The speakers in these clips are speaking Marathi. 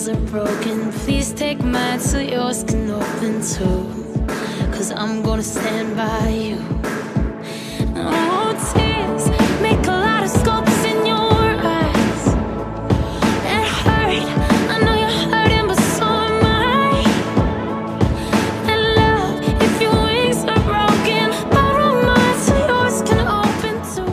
wings are broken. Please take mine so yours can open too. 'Cause I'm gonna stand by you. Oh, tears make a lot of scopes in your eyes. It hurt, I know you're hurting, but so am I. And love, if your wings are broken, borrow mine so yours can open too.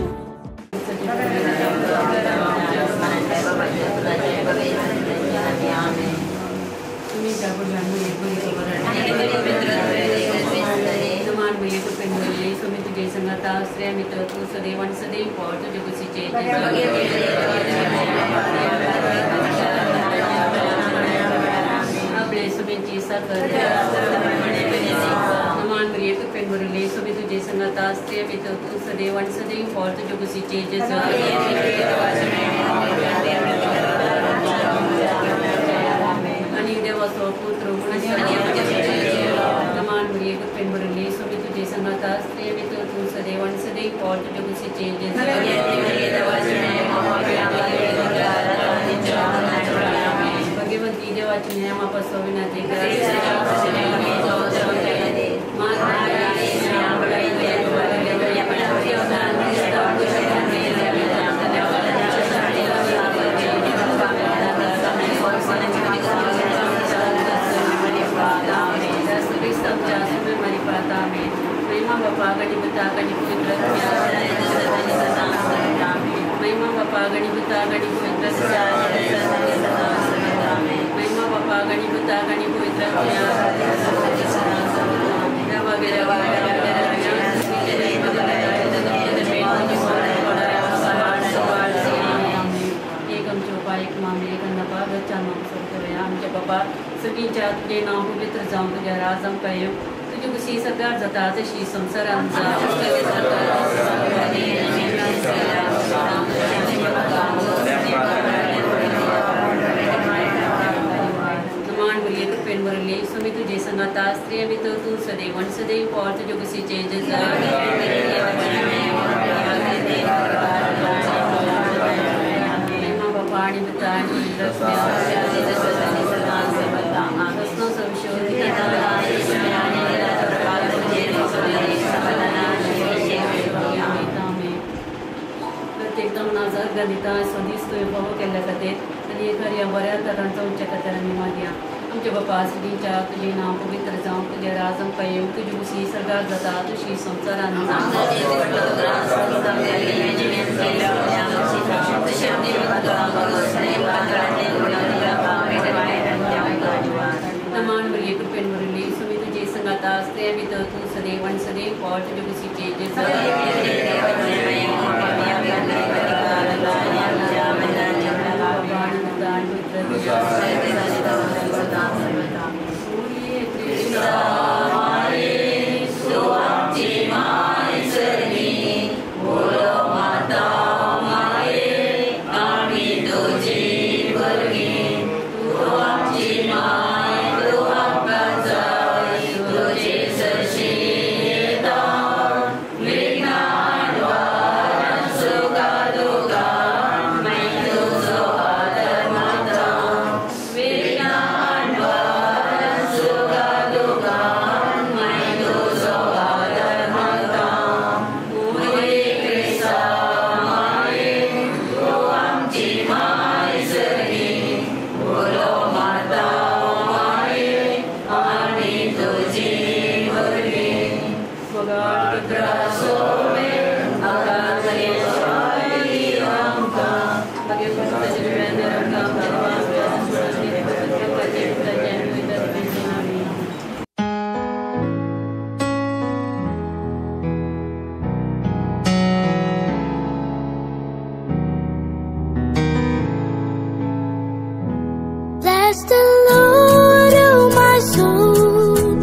Bless the Lord, oh my soul,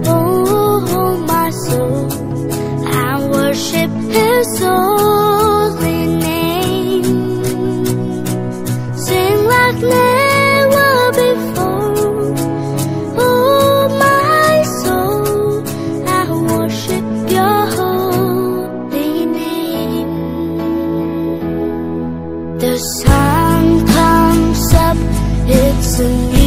oh my soul, and worship His holy name. Sing like never before, oh my soul, and worship Your holy name. The sun comes up, it's a new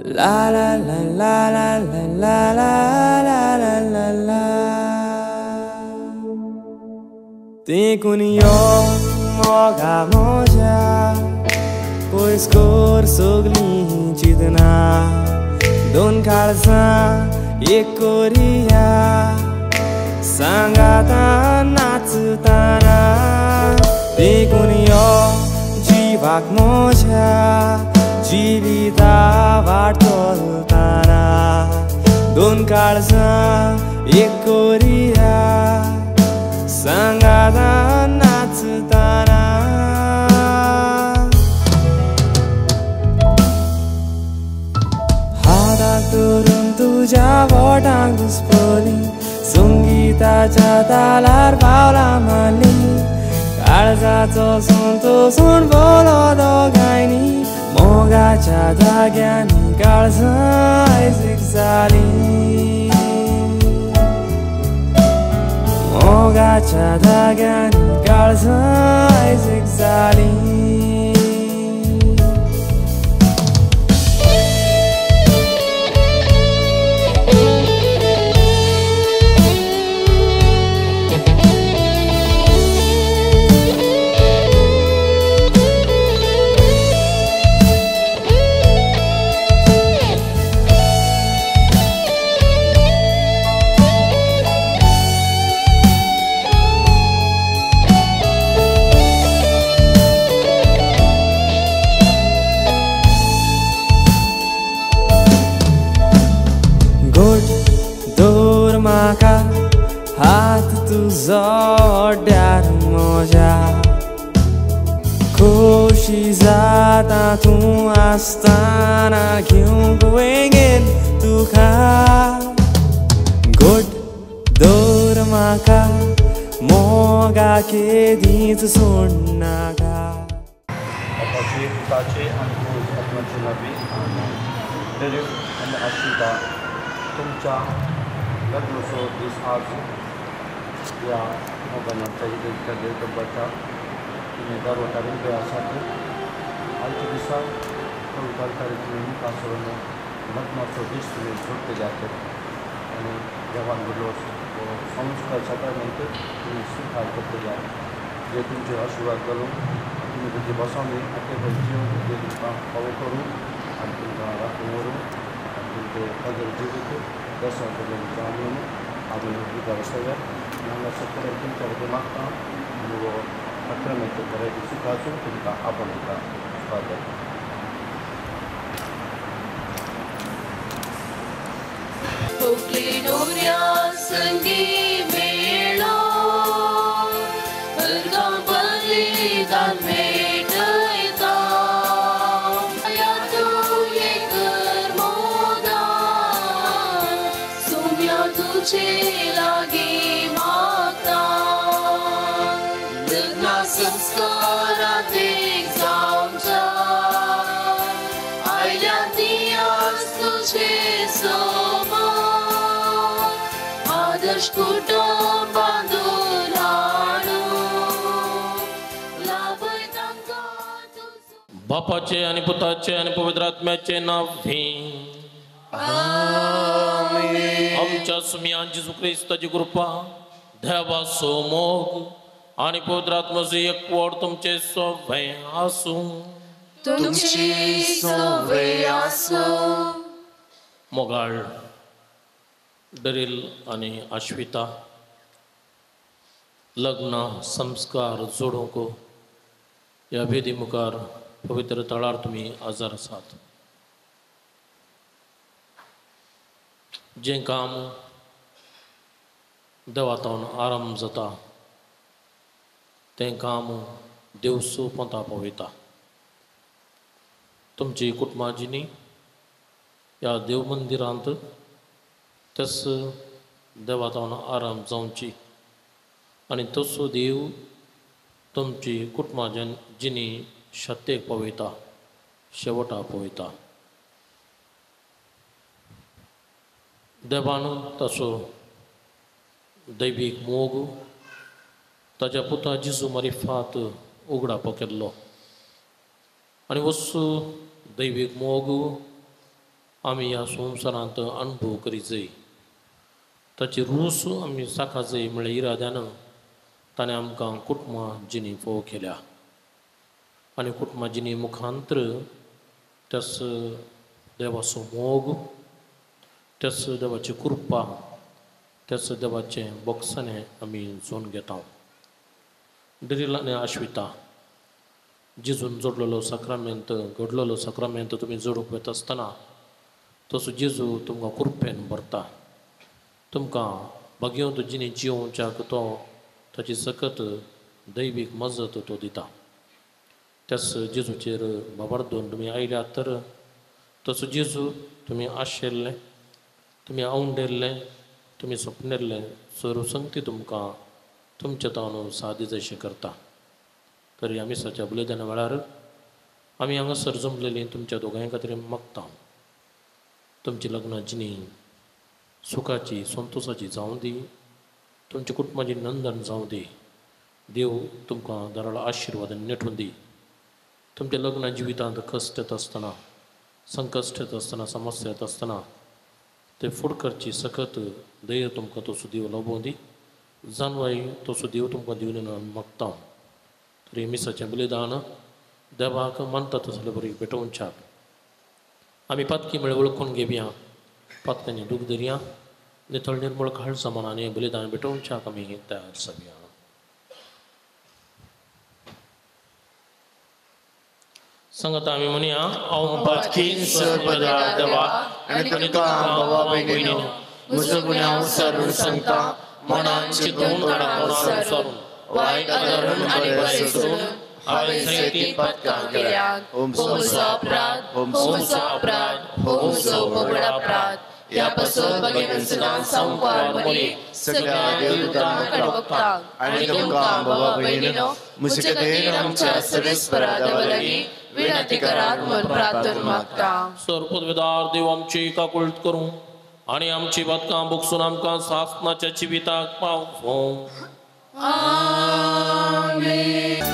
La la la la la la la la la la la. Tem moga moja, pois cor sogli chidna. Don kalsa ekoria, sangata natsutana. Tem jivak moja, jivita vartoltana. Don kalsa ekoria, sangata natsutana. Hadak turun tuja vodang guspoli, sungita chatalar paula mali. Kalza to sun bolo do gaini, moga chata gyani kalza zigzali. Moga chata gyani kalza zigzali. हाथ तुझा डर मोजा खुशी जाता तू आस्ताना क्यों गुएंगे तू खा गुड दूर माका मोगा के दीत सुनना का Apache, Tache, and Rose of Manchulabi, and Derek and Ashita, Tumcha, that also is also. या होगा चाहिए कर तो बच्चा इन्हें वोटारिंग पे आशा थे आज के दिशा तो उतार कार्यक्रम का सोने लगना स्वदेश में छोड़ते जाते हैं जवान लोग वो समझ कर सकता नहीं थे उन्हें स्वीकार करते जाते ये तुम जो आशीर्वाद करो तुम्हें कुछ भाषा में अपने बच्चों के लिए कवर करूँ और तुमका रखूँ तुमके अगर जीवित दस जानियों में आदमी की व्यवस्था है नंगा सत्तर दिन करके मांगता हूँ वो अठारह में तो करे किसी का सुन तुमका अपन का स्वागत Gloria sangi melo Ergang balidan medaita Ayatu ye kermoda Sumya tuche lagi mata Legna samskara dik zamja Aylan dias tuche soma Adarsh kutam bandulano Labai tanka बापाचे आणि पुताचे आणि पवित्र आत्म्याचे नावे आमच्या सुमियान जेजू ख्रिस्ताची कृपा देवाचो मोग आणि पवित्र आत्म्याचे एकवट तुमचे सवय आसूं तुमची सवय आसो मोगाळ डरिल आणि आश्विता लग्न संस्कार जोडूंक या भेदी मुखार पवित्र तळार तुम्ही आजार आसात जें काम देवातावन आराम जाता तें काम देव सोंपता पळयता तुमची कुटुंबाची न्ही या देव मंदिरांत तस देवातावन आराम जावची आनी तसो देव तुमची कुटुंबाच्या जिनी शतेक पळयता शेवटा पळयता देवान तसो दैवीक मोग ताच्या पुता जेजू मारिफात उगडाप केल्लो आनी वस्तू दैवीक मोग आमी ह्या संवसारांत अनुभव करीचय. ताची रूस आमी साखाचय म्हळ्यार इराद्यान ताणें आमकां कुटुंबां जिणी फोव केल्या आनी कुटुंबां जिणी मुखांतर त्यास देवाचो मोग, त्यास देवाची कृपा, त्यास देवाचें बोगसाणें आमी जोवन घेता. डिरील आनी आश्विता जेजून जोडलेलो साक्रामेंत, घडलेलो साक्रामेंत तुमी जोडूंक वता आसतना तसो जेजू तुमकां कृपेन भरता. तुमकां भगवंत जिणी जिवोवच्याक तो ताची सकत दैवीक मजत तो दिता. त्याच जेजूचेर बाबार दवरून तुमी आयल्यात तर तसो जेजू तुमी आशेल्ले, तुमी आवंडेल्ले, तुमी सपनेल्ले सर्व संगती तुमकां तुमचे तावन सादी जशें करता. तरी आमी सच्या बलिदाना वेळार आमी हांगासर जमलेलीं तुमच्या दोगांय खातीर मागता. तुमची लग्नां जिणी सुखाची, संतोशाची जावं दी, तुमच्या कुटुंबाची नंदन जावं दी. देव तुमकां धाराळो आशिर्वाद नेटून दी. तुमच्या लग्न जिवितांत कश्ट येता आसतना, संकश्ट येता आसतना, समस्या येता आसतना ते फुड करची सकत दय तुमकां तसो देव लाभोव दी. जानवाई तसो देव तुमकां दिवन आमी मागता. तरी मिसाचें बलिदान देवाक मानता तसले बरी पेटोवच्याक आमी पातकी म्हळ्यार वळखून घेवया, पातकांनी दूख धरया, नितळ निर्मळ खाळ समानाने बलिदान पेटोवच्याक आमी तयार जावया. सांगता आमी म्हणया, हांव पातकीन सर्वदा देवा आनी तुमकां भावा भयणीनो म्हजो गुन्यांव विसरून सांगता, मनान चिंतून आडावरून वायट आदरून आनी बरें सोडून हांवें जायतीं पातकां केल्यात. होमचो अपराध, होमचो बोबड अपराध, ह्या पासून भगिनी सुद्दां संवाद मनी सगळ्या देवदूतांक भक्तांक आनी तुमकां भावा भयणीनो म्हजे खातीर आमच्या सर्वेस्परा देवा लागीं विनंती करात म्हूण प्रार्थना मागता. सर्वपदवेदार देव आमची काकुळट करूं आनी आमची पातकां भोगसून आमकां सासनाच्या जिविताक पावोवं. आमेन.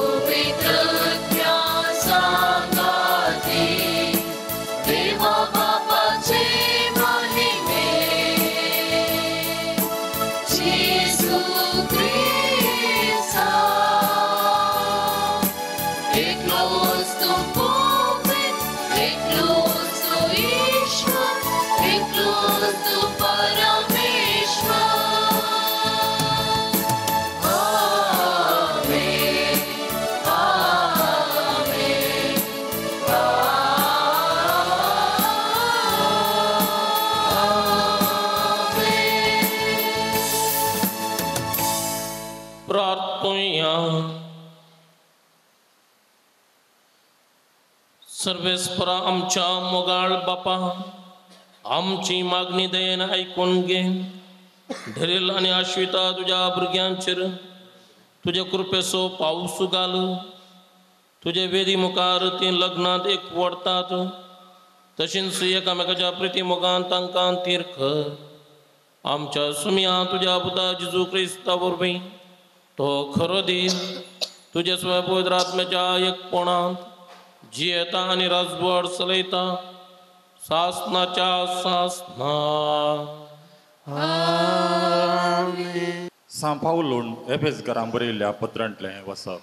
Pavitra Sangat प्रार्थूया. सर्वेस्परा आमच्या मोगाळ बापा, आमची मागणी दयेन ऐकून घे. धरेल आणि आश्विता तुझ्या भुरग्यांचेर तुझे कृपेसो पाऊस घाल. तुझे वेदी मुखार ती लग्नात एक वडतात, तशीच एकामेकाच्या प्रिती मोगान तांकां तीर कर. आमच्या सुमिया तुझ्या पुता जेजू क्रिस्ता वरवीं तो खरो देव तुझे स्वय पवित्र आत्म्याच्या एकपणांत जियेता आणि राजवट चलयता सासनाच्या सासना. सांत पावलोन एफेसकारांक बरयल्ल्या पत्रांतलें वचप.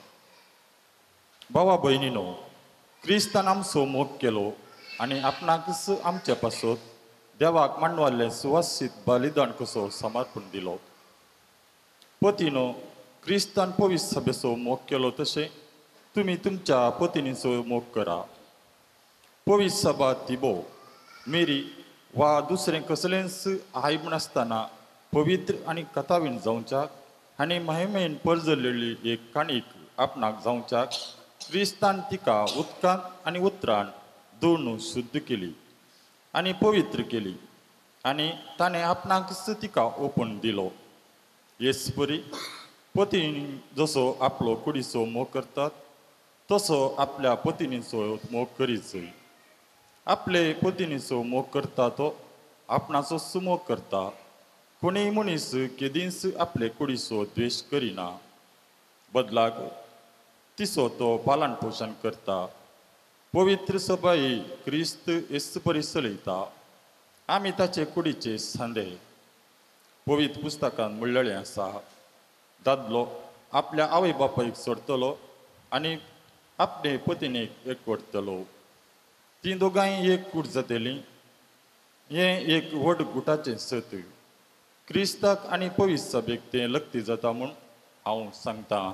भावा भयणीनो, क्रिस्तान आमचो मोग केलो आनी आपणाकच आमचे पासत देवाक मांडवाल्लें सुवासीत बलिदान कसो समर्पण दिलो. पतीनो, क्रिस्तान पवित्र सभेचो मोग केलो तशें तुमी तुमच्या पत्नीचो मोग करा. पवित्र सभा तिबो, मेरी वा दुसरें कसलेंच आयब नासतना पवित्र आनी कथावीण जावच्याक आनी महिमेन परजल्लेली एक काणीक आपणाक जावच्याक क्रिस्तान तिका उदकांत आनी उतरान धुवन शुद्ध केली आनी पवित्र केली आनी ताणें आपणाकच तिका ओपून दिलो. येसपरी पत्नी जसो आपलो कुडीचो मोग करतात तसो आपल्या पत्नीचो मोग करीत. आपले पत्नीचो मोग करता तो आपणाचो सुमोग करता. कोणीय मनीस केदींच आपले कुडीचो द्वेश करिना, बदलाक तिचो तो पालन पोषण करता. पवित्र सभा ही क्रिस्त येस परी चलयता. आमी ताचे कुडीचे सांदे. पवित्र पुस्तकांत म्हणलेलें आसा, दादलो आपल्या आवय बापायक सोडतलो आनी आपले पत्नीक एकवटतलो. ती दोगांय एक कूड जातलीं. हें एक व्हड गुटाचें सत. क्रिस्ताक आनी पवित्र सभेक तें लक्ती जाता म्हूण हांव सांगतां.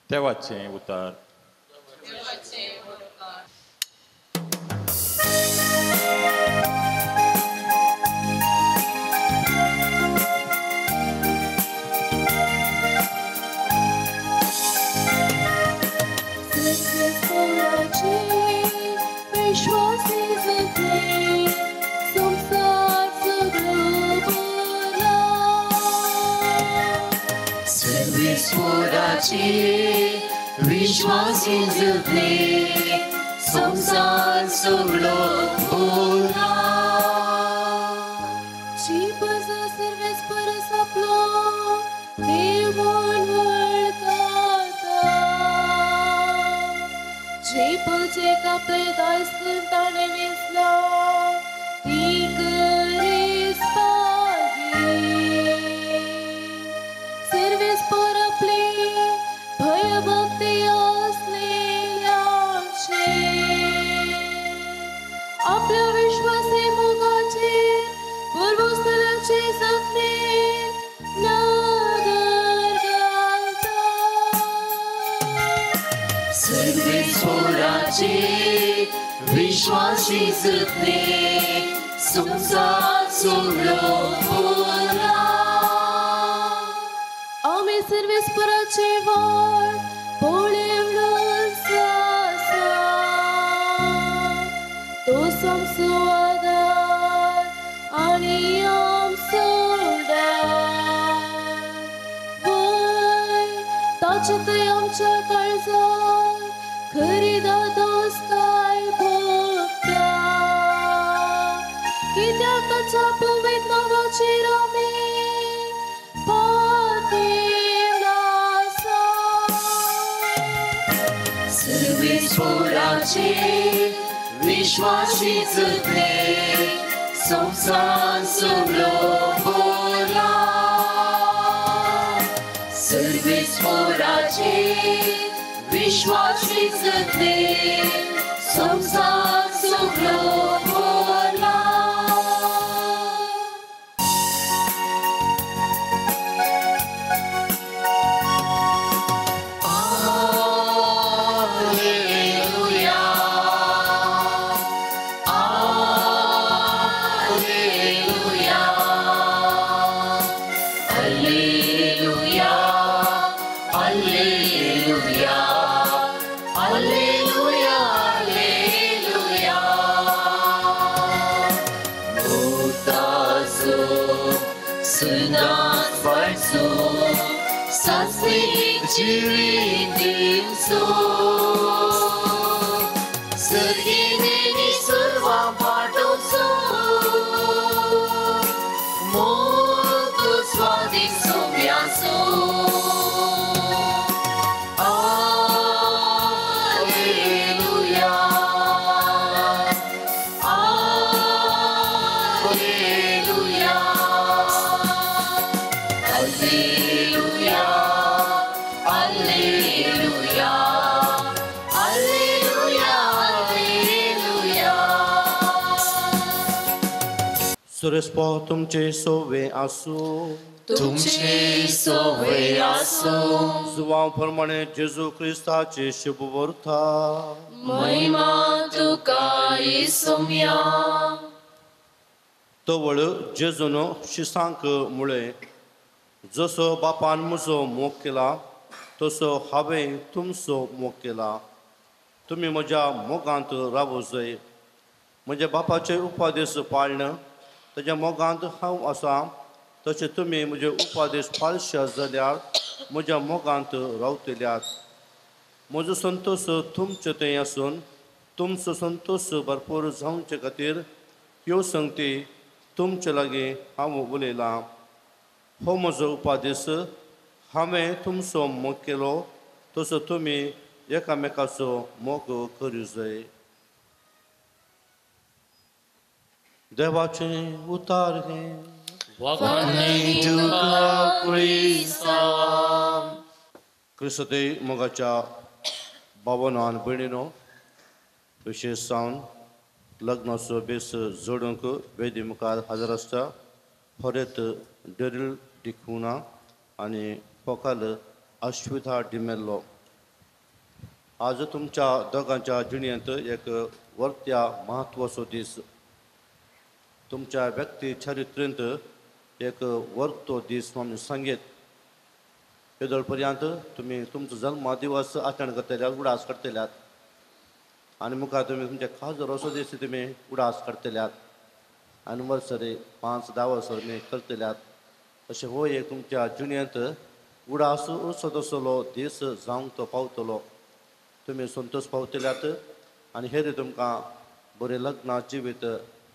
देवाचें उतार. विश्वासी जगले संसार सगळो भोला. जीपज सर्वेस परस आपलो देव म्हूण वळखता. जीपजेक आपले दायज करून ताणें वेंचला ती करीस पागी. सर्वेस पर आपली भयभक्ती असलेल्याचे आपल्या विश्वासी मोगाचेर पूर्वस्थलाचे जखमेर नदर घालता. सर्वेस्वराचे विश्वासी जगणे संसार सगळो भोला. आमी सर्वेस्पराचे वाट पळयवून आसा. तो आमचो आदार आनी आमचो उदार. वय ताचे थंय आमच्या काळजांत खरी दादोस्ताय भोगता. कित्याक ताच्या पवित्र नांवाचेर आमी सर्वेस्वराचे विश्वासी जगणे संसार सगळो भोला. सर्वेस्वराचे विश्वासी जगणे संसार सगळो भोला. Hallelujah. Sunat farsu Saslik jiridim so Sergineni survam pato so Motu swadik somyaso Surespo तुमचे सोवे आसू तुमचे सोवे आसो जुवांप्रमाणे जेजू ख्रिस्ताचे शुभ वर्था महिमा तुका येसुम्या तवळ जेजून शिसांक मुळे जसो बापान म्हजो मोग केला तसो हांवें तुमचो मोग केला तुमी म्हज्या मोगांत रावूं जाय म्हज्या बापाचे उपादेश पाळणं ताच्या मोगांत हांव आसा तशें तुमी म्हजे उपादेश पाळशे जाल्यार म्हज्या मोगांत रावतल्यात म्हजो संतोश तुमचे थंय आसून तुमचो संतोश भरपूर जावचे खातीर ह्यो संगती तुमचे लागीं हांव उलयलां हो म्हजो उपादेश हांवें तुमचो मोग केलो तसो तुमी एकामेकाचो मोग करूं जाय देवाचे उतार घे वखणी तुका क्रिस्ता क्रिस्त मोगाच्या भावनान भयणीनो विशेश जावन लग्नाचो बेस जोडूंक वेदी मुखार हजर आसता फरेत डेरिल डिकुना आनी फोकाल अश्विता डिमेल्लो आज तुमच्या दोगांच्या जिणेंत एक वर्त्या म्हत्वाचो दीस तुमच्या व्यक्ती चरित्रेंत एक वर्तो दीस आमी सांगेत येदोळ पर्यंत तुमी तुमचो जल्म दिवस आचरण करतल्यात उडास करतल्यात आनी मुखार तुमी तुमचे खास असो दीस तुमी उडास करतल्यात एनिवर्सरी 5-10 वर्सां तुमी करतल्यात अशें हो एक तुमच्या जिणेंत उडास असो तसलो दीस जावंक तो पावतलो तुमी संतोश पावतल्यात आनी हेर तुमकां बरें लग्ना जिवीत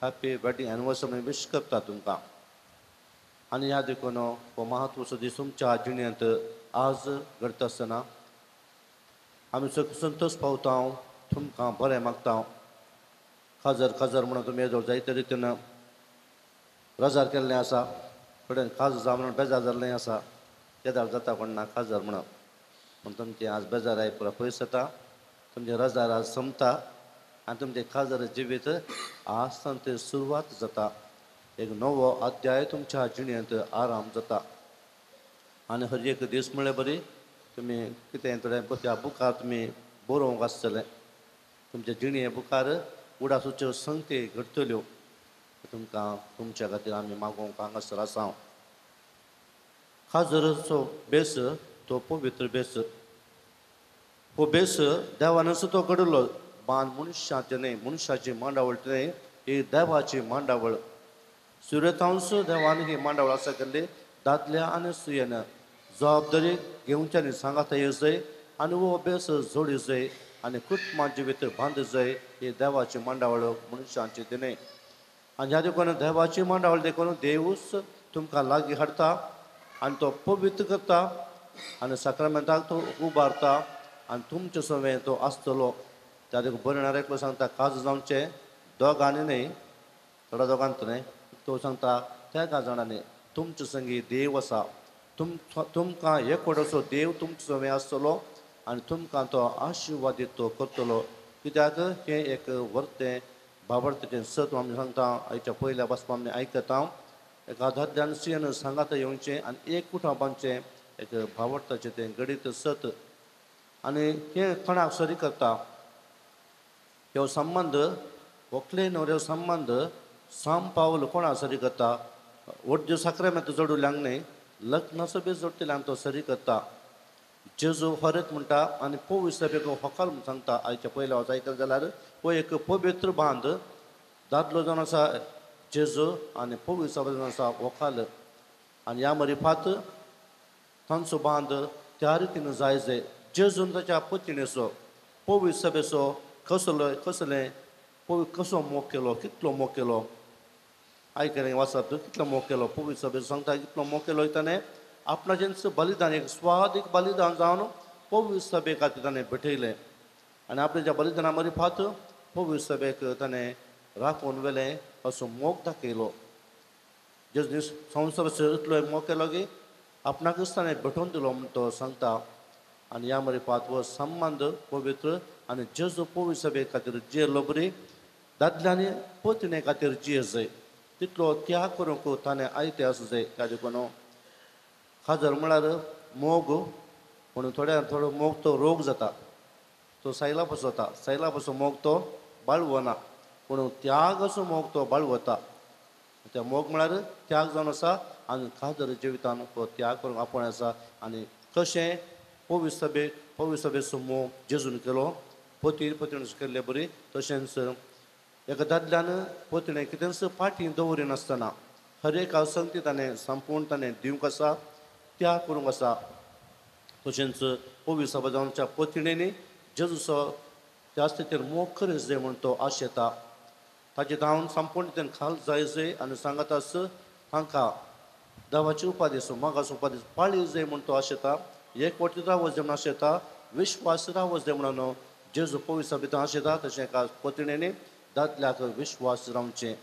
हॅपी वेडिंग एनिवर्सरी विश करता तुमकां आनी ह्या देखून हो म्हत्वाचो दीस तुमच्या जिणेंत आज घडटा आसतना आमी संतोश पावता तुमकां बरें मागता खाजर म्हणून तुमी येदोळ जायते रितीन रजार केल्लें आसा कडेन खाज जा म्हणून बेजार जाल्लें आसा येदार जाता पण ना खाजर म्हणून पूण तुमचें आज बेजार आय पुरो पयस जाता तुमचें रजार आज संपता आनी तुमचें खाजर जिवीत आज ते सुरवात जाता एक नवो अध्याय तुमच्या जिणेंत आराम जाता आनी हर एक दीस म्हणल्यार बरी तुमी कितें थोडें त्या बुकार तुमी बरोवंक आसतलें तुमच्या जिणे बुकार उडासूच्यो संगती घडटल्यो तुमकां तुमच्या खातीर आमी मागोवंक हांगासर आसा खाजरचो बेस तो पवित्र बेस हो बेस देवानच तो घडलो बान मनशाचें न्हय मनशाची मांडावळ न्हय ही देवाची मांडावळ सुर्यतांस देवान ही मांडावळ आसा केल्ली दादल्या आनी सुयेन जबाबदारी घेवच्यांनी सांगात येवं जाय आनी हो अभ्यास जोडी जाय आनी कुटुंबाचे भितर बांद जाय ही देवाची मांडावळ मनशांची ती न्हय आनी ह्या देखून देवाची मांडावळ देखून देवूच तुमकां लागीं हाडटा आनी तो पवित्र करता आनी साक्रामेंताक तो उबारता आनी तुमचे सवें तो आसतलो त्या देखून बरयणार एकलो सांगता काज जावचें दोगांनी न्हय थोड्या दोगांत न्हय तो सांगता त्या जाणांनी तुमचे संगी देव आसा तुमकां एकवटसो देव तुमचे सवें आसतलो आनी तुमकां तो आशिर्वादीत तो करतलो कित्याक हें एक वर्तें बाबडतेचें सत्व आमी सांगता आयच्या पयल्या बसपा आमी आयकता एका दादल्यान सियेन सांगात येवचें आनी एक कुटुंबाचें एक भावडताचें तें गडीत सत आनी हें कोणाक सरी करता ह्यो संबंद व्हंकले न्हवऱ्यो संबंद साम पावल कोणा सरी करता व्हडज्यो साक्रामेंत जोडूल्यांक न्हय लग्नाचो बी जोडटल्यांक तो सरी करता जेजू हरत म्हणटा आनी पवित्र सभेक होकार म्हूण सांगता आयच्या पयल्या वच आयकत जाल्यार हो एक पवित्र बांद दादलो जावन आसा जेजू आनी पवित्र सभा जावन आसा व्हंकल आणि या मरिफात तांचो बांद त्या रितीन जायजे जेजून ताच्या पत्नीसो पवित्र सभेचो कसले कसो मोग केलो कितलो मोग केलो आयकले वाचप कितलो मोग केलो पवित्र सभेचो सांगता कितलो मोग केलो ताणें आपणाचें बलिदान एक स्वादीक बलिदान जावन पवित्र सभे खातीर ताणें भेटयलें आनी आपल्या ज्या बलिदाना मरिफात पवित्र सभेक ताणें राखून व्हेलें असो मोग दाखयलो जेजून संवसाराचो इतलो मोग केलो की आपणाकच ताणें भेटोवन दिलो म्हूण तो सांगता आनी ह्या मरिफात हो संबंद पवित्र आनी जेजू पवित्र सभे खातीर जियेलो बरी दादल्यांनी पत्ने खातीर जियेजय तितलो त्याग करूंक ताणें आयतें आसूं जाय त्या देखून खाजर म्हळ्यार मोग म्हणून थोडो मोग तो रोग जाता तो सायला पासून वता सायला पासून मोग तो बाळवना पूण त्याग असो मोग तो बाळवता त्या मोग म्हळ्यार त्याग जावन आसा आनी खाजर जिवितान तो त्याग करूंक आपण आसा आनी कशें पवित्र सभेचो मोग जेजून केलो पत्नी केल्ले बरी तशेंच एका दादल्यान पत्नी कितेंच फाटीं दवरिनासतना हर एक संगती ताणें संपूर्ण ताणें दिवंक आसा त्याग करूंक आसा तशेंच पवित्र सभा जावनच्या पत्नींनी जेजूचो त्या स्थितीर मोग खरेंच जाय म्हूण तो आशेता ताचे धांवन संपूर्ण रितीन खाल जाय आनी सांगता तांकां देवाची उपाधी आसूं मोगाची उपाधी पाळी जाय म्हूण तो आशेता एकवटीत रावच जाय म्हूण आशेता विश्वास रावच जाय म्हणून जेजू पवित्र सभेंत आशेता तशें एका पत्नींनी दादल्याक विश्वास रावचें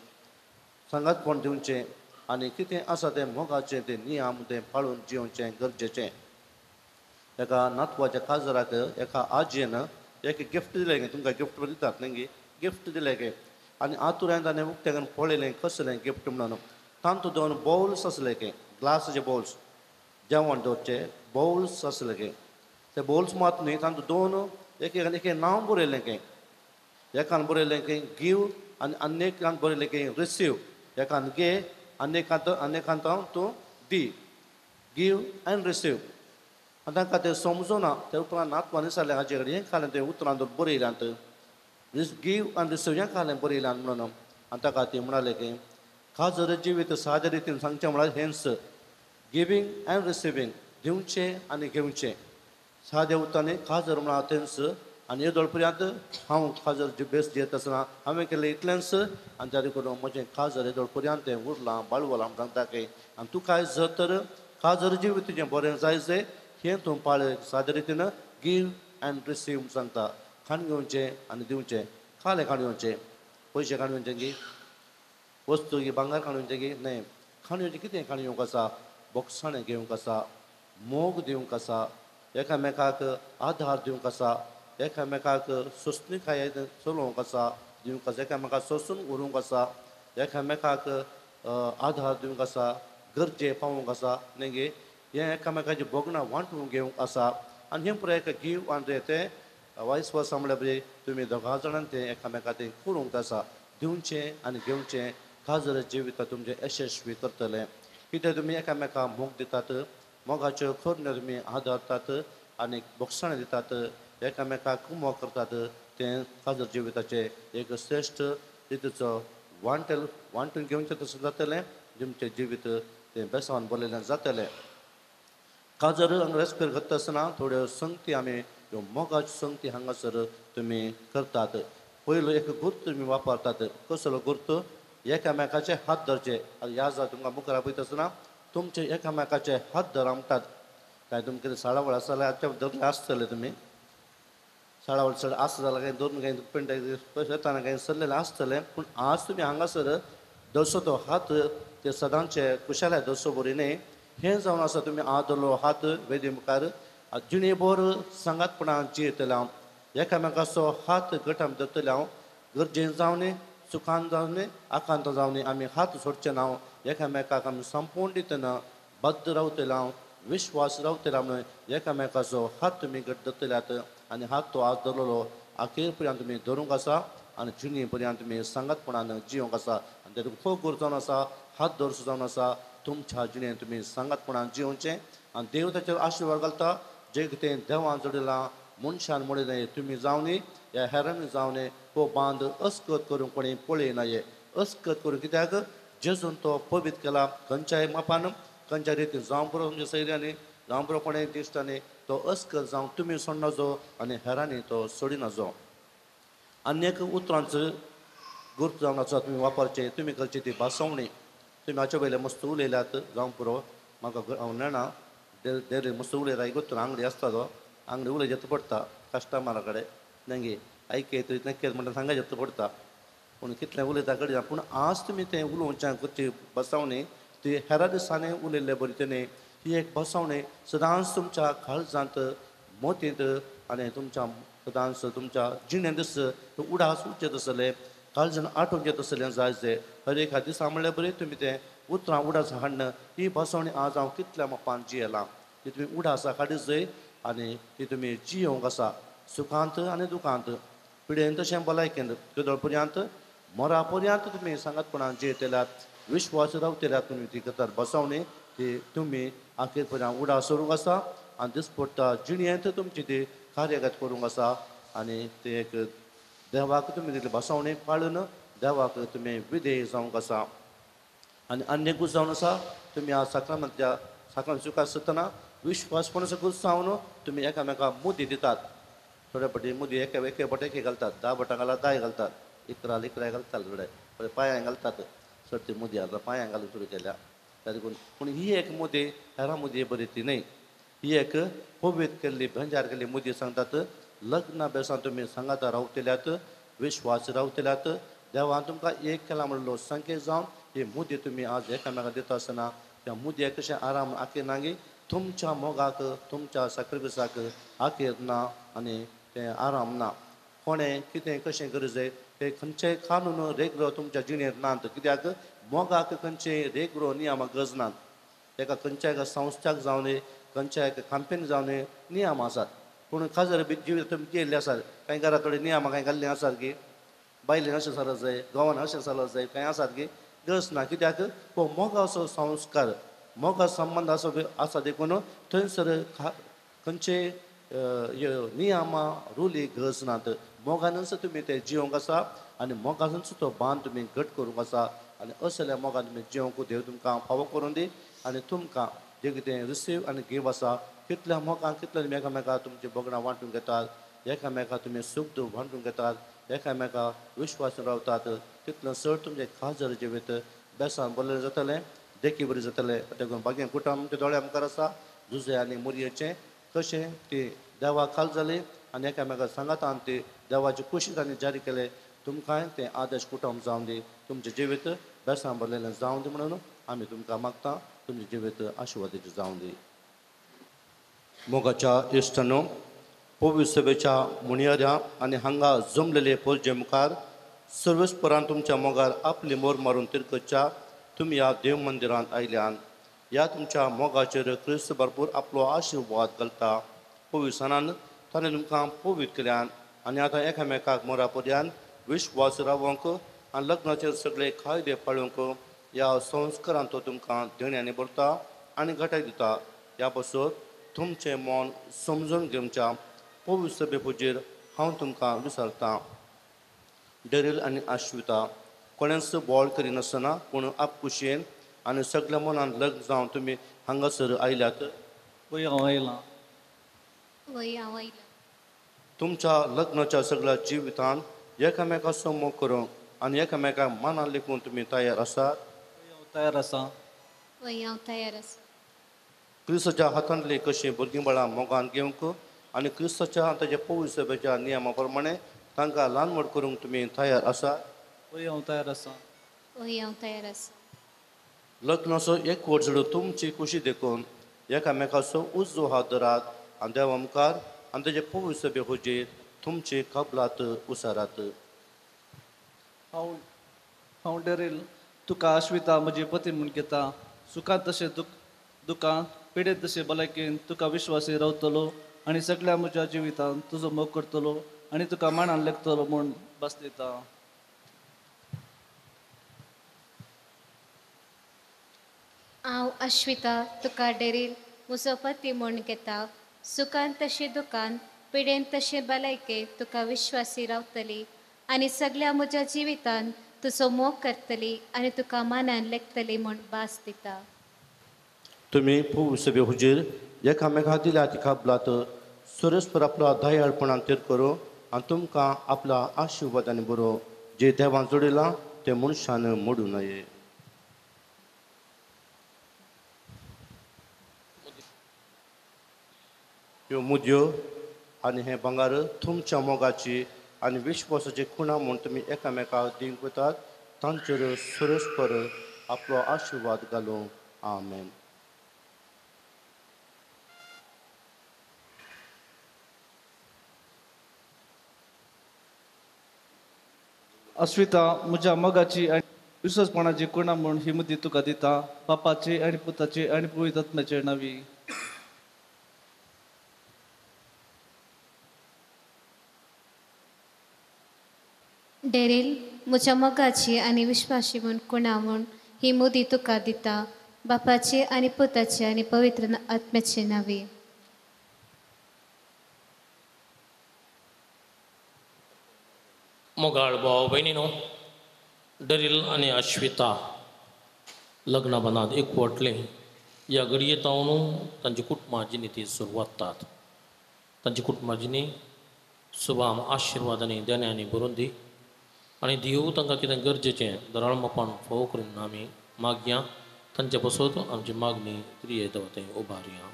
सांगातपण दिवचें आनी कितें आसा तें मोगाचें तें नियम तें पाळून जिवचें गरजेचें एका नातवाच्या काजराक एका आजयेन एक गिफ्ट दिलें तुमकां गिफ्ट दितात न्ही गिफ्ट दिलें गे आनी आतुरान ताणें उक्तें पळयलें कसलें गिफ्ट म्हणून तांतूं 2 बाउल्स आसले गे ग्लासाचे बाउल्स जेवण दवरचे बाउल्स आसले गे ते बाउल्स मात न्ही तांतूं 2 एक नांव बरयलें गे एकान बरयलें की गीव आनी आनेकान बरयलें की रिसीव एकान घे आनेकांत तूं दी गीव एंड रिसीव आनी तांकां तें समजुना ते उपरांत नातवान विचारलें हाजे कडेन हें खालें तें उतरां बरयल्यात गीव आनी रिसीव हें खालें बरयल्यात म्हणून आनी ताका ती म्हणाले की खाजर जिवीत सादे रितीन सांगचें म्हळ्यार हेंच गिवींग एंड रिसिवींग दिवचें आनी घेवचें सादे उतरांनी खाजर म्हळ्यार तेंच आनी येदोळ पर्यंत हांव खाजर बेस दियत आसतना हांवें केलें इतलेंच आनी त्या देखून म्हजें खाजर येदोळ पर्यंत तें उरलां बाळवलां म्हूण सांगता की आनी तूं काय जर तर खाजर जिवीत तुजें बरें जायचें हें तूं पाळय सादे रितीन गीव एंड रिसीव सांगता खाण घेवचें आनी दिवचें खालें खाण घेवचें पयशे खाण घेवचें गी वस्तू गी भांगर खाण घेवचें गी न्हय खाण घेवचें कितें खाण घेवंक आसा बोगसाणें घेवंक आसा मोग दिवंक आसा एकामेकाक आधार दिवंक आसा एकामेकाक सोंसणीकाय चलोवंक आसा दिवंक आसा एकामेकाक सोंसून व्हरूंक आसा एकामेकाक आधार दिवंक आसा गरजे पावोवंक आसा न्ही गे हें एकामेकाचें बोगणां वांटून घेवंक आसा आनी हें पुराय एका गीव आनी तें वायस वर्सा म्हळ्यार बरें तुमी दोगां जाणांनी तें एकामेकाक तें करूंक आसा दिवचें आनी घेवचें खाजर जिवितां तुमचें यशस्वी करतलें कितें तुमी एकामेकाक मोग दितात मोगाच्यो खऱ्यो तुमी आदारतात आनी बोगसाणें दितात एकामेकाक कुमो करतात तें खाजर जिविताचें एक श्रेश्ठ रितीचो वांटून घेवचें तशें जातलें तुमचें जिवीत तें बेसावन भरलेलें जातलें खाजर रेस्पेर करता आसतना थोड्यो संगती आमी ह्यो मोगाच्यो संगती हांगासर तुमी करतात पयलो एक गुर्त तुमी वापरतात कसलो गुर्त एकामेकाचे हात धरचे ह्या जा तुमकां मुखार पळयता आसतना तुमचे एकामेकाचे हात धरा म्हणटात काय तुमकां कितें साळावळ आसा जाल्यार धरले आसतले तुमी साळावळ चड आसा जाल्यार काय धरून काय पेंट येताना काय सरलेले आसतले पूण आज तुमी हांगासर दर्शो तो हात ते सदांचे कुशाल्या दर्शो बरी न्ही हें जावन आसा तुमी हात धरलो हात वेदी मुखार जिणेभर सांगातपणान जियेतले हांव एकामेकाचो हात गटान धरतले हांव गरजेन जावनी सुखान जावनी आकांत जावनी आमी हात सोडचे ना एकामेकाक आमी संपूर्ण रितीन बद्द रावतले हांव विश्वास रावतले म्हणून एकामेकाचो हात तुमी घट धरतल्यात आनी हात तो आज धरलेलो अखेर पर्यंत तुमी धरूंक आसा आनी जिणे पर्यंत तुमी सांगातपणान जिवंक आसा आनी तेतून खूब गरज जावन आसा हात धरचो जावन आसा तुमच्या जिणेंत तुमी सांगातपणान जिवचें आनी देव ताचेर आशिर्वाद घालता जें कितें देवान जोडिलां मनशान मोडिलें तुमी जावनी ह्या हेरांनी जावनी तो बांद अस्कत करूंक कोणी पळय नये अस्कत करूं कित्याक जेजून तो पवित्र केला खंयच्याय मापान खंयच्या रितीन जावं पुरो तुमच्या सैऱ्यांनी जावं पुरो कोणें दिश्टांनी तो अस्कर जावं तुमी सोडनाजो आनी हेरांनी तो सोडिनाजो. आनी एक उतरांचो गुर्त जावन आसा तुमी वापरचे तुमी करची ती भासावणी. तुमी हाचे वयले मस्त उलयल्यात जावं पुरो म्हाका हांव नेणा डेरी मस्त उलयता इगोत्तर अंगडी आसता तो अंगडी उलय जेत पडटा कस्टमरा कडेन नेंगे ऐकेत नक्केत म्हणटा सांगा जेत पडटा पूण कितलें उलयता कळना. पूण आज तुमी तें उलोवच्यां करची बसावणी ती हेरा दिसांनी उलयल्ले बरी तेणे ही एक बसावणी सदांच तुमच्या काळजांत मोतींत आनी तुमच्या सदांच तुमच्या जिणेंत दीस उडास उरचें आसलें काळजान आठोवन घेत आसलें जाय तें हर एक दिसा म्हणल्यार बरें तुमी तें उतरां उडास हाडन ही बसावणी आज हांव कितल्या मोपान जियेलां ती तुमी उडासा काडीत जय आनी ती तुमी जियोंक आसा सुखांत आनी दुखांत पिडेन तशें भलायकेन केदळ पर्यंत मोरा पर्यंत तुमी सांगातपणान जियेतल्यात विश्वास रावतल्यात तुमी ती करतात बसावणी ती तुमी आखेर पर्यंत उडास सोडूंक आसा आनी दिसपडटा जिणेंत तुमची ती कार्यगत करूंक आसा आनी ते एक देवाक तुमी दिली बसावणी पाळून देवाक तुमी विधेय जावंक आसा. आनी अन्य गूज जावन आसा तुमी आज साक्रामेंतच्या साक्रामेंत स्विकार करतना विश्वासपणाचो गूज जावन तुमी एकामेकाक मुदी दितात. थोडे फावटी मुदी एके फावटी एके घालतात 10 बोटां घालतात 10 घालतात इकरा घालतात थोडे पांयां घालतात सर्ती मुदी आतां पांयां घालून सुरू केल्या त्या देखून पूण ही एक मुदी हेरां मुदी बरी ती न्हय ही एक पवित्र केल्ली भंजार केल्ली मुदी सांगतात लग्ना बेसान तुमी सांगाता रावतल्यात विश्वास रावतल्यात देवान तुमकां एक केला म्हणलो संकेत जावन ही मुदी तुमी आज एकामेकाक दिता आसतना त्या मुदयेक कशें आराम आखेर नागी तुमच्या मोगाक तुमच्या सॅक्रिफिसाक आखेर ना आनी तें आराम ना. कोणें कितें कशें गरज जाय ते खंयचेय कानून रेगरो तुमच्या जिणेंत नात कित्याक मोगाक खंयचेय रेगरो नियम गरज नात. ताका खंयच्याय संस्थाक जावं दी खंयच्याय कंपनीक जावं दी नियम आसात पूण खाजर बी जिवीत तुमी केल्ले आसात कांय घरा कडेन नियम कांय घाल्ले आसात की बायलेन अशें जाल्यार जाय घोवान अशें जाल्यार जाय कांय आसात की गरज ना कित्याक हो मोगाचो संस्कार मोगा संबंद असो आसा देखून थंयसर खंयचेय नियमां रुली गरज नात. मोगानच तुमी ते जिवंक आसा आनी मोगानच तो बांद तुमी घट करूंक आसा आनी असल्या मोगान तुमी जिवंक देव तुमकां फावो करून दी आनी तुमकां जें कितें रिसीव आनी गीव आसा कितल्या मोगान कितले तुमी एकामेकाक तुमची बोगणां वांटून घेतात एकामेकाक तुमी सूख दूख वांटून घेतात एकामेकाक विश्वास रावतात तितलें चड तुमचें खाजर जिवीत बेसान बरें जातलें देखी बरी जातलें. देखून बागें कुटुंब आमच्या दोळे मुखार आसा जुजे आनी मुरयेचें कशें ती देवाक खाल जाली आनी एकामेकाक सांगातान ती देवाची कुशीक आनी जारी केले तुमकांय तें आदर्श कुटुंब जावन दी तुमचें जिवीत बेसान भरलेलें जावन दी म्हणून आमी तुमकां मागता तुमचें जिवीत आशिर्वादाचें जावन दी. मोगाच्या इश्टानो पवित्र सभेच्या मुणयाऱ्या आनी हांगा जमलेले पोरजे मुखार सर्वेस्परान तुमच्या मोगार आपली मोर मारून तिरकच्या तुमी ह्या देव मंदिरांत आयल्यान ह्या तुमच्या मोगाचेर क्रिस्त भरपूर आपलो आशिर्वाद घालता. पवित्र सणान ताणें तुमकां पवित्र केल्यान आनी आतां एकामेकाक मोरा पर्यंत विश्वास रावोंक आनी लग्नाचेर सगळे कायदे पाळूंक ह्या संस्कारान तो तुमकां देण्यानी भरता आनी घटाय दिता. ह्या पासून तुमचें मन समजून घेवच्या पवित्र सभे पुजेर हांव तुमकां विचारतां. डेरील आनी आश्विता कोणेंच बोवाळ करिनासतना पूण आपकुशेन आनी सगळ्या मनान लग्न जावन तुमी हांगासर आयल्यात. वय हांव आयलां तुमच्या लग्नाच्या सगळ्या जिवितांत एकामेकाचो मोग करूंक आनी एकामेकाक मनान लेखून तुमी तयार आसात. तयार आसा हांव तयार आसा. क्रिस्ताच्या हातांतली कशीं भुरगीं बाळां मोगान घेवंक आनी क्रिस्ताच्या ताच्या पवित्र सभेच्या नियमा प्रमाणे तांकां ल्हान व्हड करूंक तुमी तयार आसात. वय हांव तयार आसा हांव तयार आसा. लग्नाचो एक व्हड तुमची खुशी देखून एकामेकाचो उजो हात धरात आनी देवा मुखार आनी ताचे पवित्र सभे हुजेर तुमची कबलात उसारात. हांव डेरील तुका आश्विता म्हजी पती म्हूण घेता. सुखांत तशें दुखांत पिडेत तशें भलायकेन तुका विश्वासी रावतलो आनी सगळ्या म्हज्या जिवितांत तुजो मोग करतलो आनी तुका मानान लेखतलो म्हूण बस दिता. हांव आश्विता तुका डेरील म्हजो पती म्हूण घेता. सुखांत तशें दुखांत पिडेन तशें भलायकेन तुका विश्वासी रावतली आनी सगळ्या म्हज्या जिवितांत तुजो मोग करतली आनी तुका मानान लेखतली म्हूण भास दिता. तुम्ही पू सभे हुजेर एकामेका दिल्या तिकाबलात सरस्पर आपला दयाळपणान तेर करो आनी तुमकां आपला आशिर्वादाने बरो जे देवान जोडिलां ते मनशान मोडू नये. ह्यो मुदयो आनी हें भांगर तुमच्या मोगाची आनी विश्वासाची खुणा म्हूण तुमी एकामेकाक दिवंक वतात तांचेर सरस्पर आपलो आशिर्वाद घालूं. आमेन. अस्विता म्हज्या मोगाची आनी विश्वासपणाची खुणा म्हूण ही मुदी तुका दिता बापाचे आनी पुताचे आनी पवित्र आत्म्याचे नांवी. डेरेल म्हज्या मोगाची आनी विश्वासी म्हूण खुणा म्हूण ही मुदी तुका दिता बापाचे आनी पुताचे आनी पवित्र आत्म्याचे नांवी. मोगाळ भाव भयणीनो, डेरिल आनी अश्विता लग्नाबंदात एकवटले ह्या घडयेंत हांव तांची कुटुंबाची ती सुरवात जातात. तांची कुटुंबाची शुभाम आशिर्वादांनी देण्यानी बरोवन दी आनी देव तांकां कितें गरजेचें दराळमोपण फोव करून आमी मागया. तांचे बसत आमची मागणी क्रिये देवतें उबारया.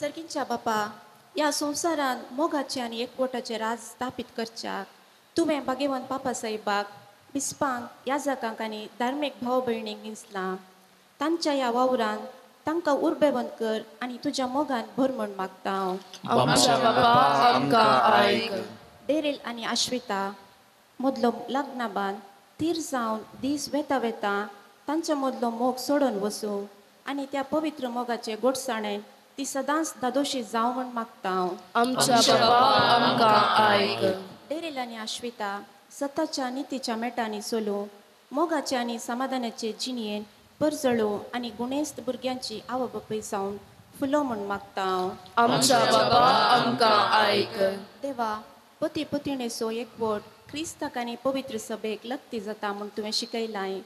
सर्गींच्या बापा, ह्या संवसारान मोगाचे आनी एकवटाचे राज स्थापीत करच्याक तुवें भाग्यवान पापा साहेबाक बिस्पांक याजकांक आनी धार्मीक भाव भयणींक दिसलां. तांच्या ह्या वावरान तांकां उर्बेवंत कर आनी तुज्या मोगान भर म्हूण मागता हांव. डेरेल आनी अश्विता मदलो लग्नाबान तीर जावन दीस वेता वेता तांच्या मदलो मोग सोडून वचूं आनी त्या पवित्र मोगाचे गोडसाणेन ती सदांच दादोशी जावं म्हूण मागता हांव. डेरेल आनी अश्विता सताच्या नितीच्या मेटांनी चलूं मोगाचे आनी समाधानाचे जिणयेन परजळो आनी गुणेस्त भुरग्यांची आवय बापूय जावन फुलो म्हूण मागता हांव. देवा, पती पत्नीचो एकवट क्रिस्ताक आनी पवित्र सभेक लक्ती जाता म्हूण तुवें शिकयलां.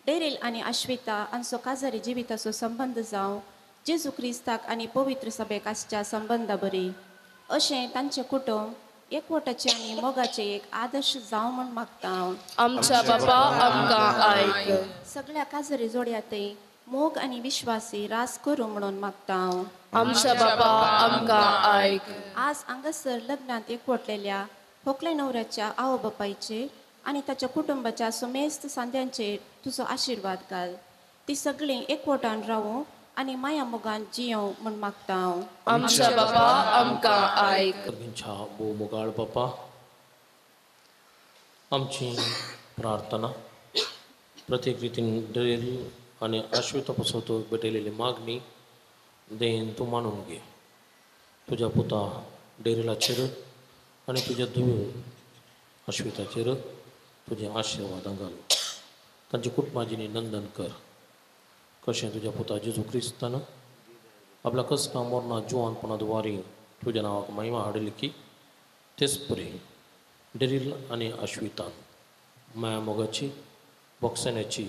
डेरेल आनी अश्विता हांचो काजारी जिविताचो संबंद जावं जेजू क्रिस्ताक आनी पवित्र सभेक आसच्या संबंदा बरी. अशें तांचें कुटुंब एकवटाचे आनी मोगाचे एक आदर्श जावं म्हूण मागता हांव. सगळ्या काजारी जोड्यातय मोग आनी विश्वासी रास करूं म्हणून मागता हांव. आज हांगासर लग्नांत एकवटलेल्या व्हंकले न्हवऱ्याच्या आवय बापायचे आनी ताच्या कुटुंबाच्या सुमेस्त सांद्यांचेर तुजो आशिर्वाद घाल. ती सगळीं एकवटान रावूं आनी माया मोगान जियों म्हूण मागता हांव. भोव मोगाळ बापा, आमची प्रार्थना प्रत्येक रितीन डेरेल आनी अश्विता पासत भेटलेली मागणी देन तूं मानून घे. तुज्या पुता डेरेलाचेर आनी तुज्या धूव अश्विताचेर तुजें आशिर्वाद घाल. तांची कुटुंबाची नंदन कर. कशें तुज्या पुता जेजू क्रिस्तान आपल्या कसका मोरना जुवानपणा द्वारे तुज्या नांवाक महिमा हाडली की तेच परी डेरिल आनी अश्वितान माया मोगाची, बॉक्सण्याची,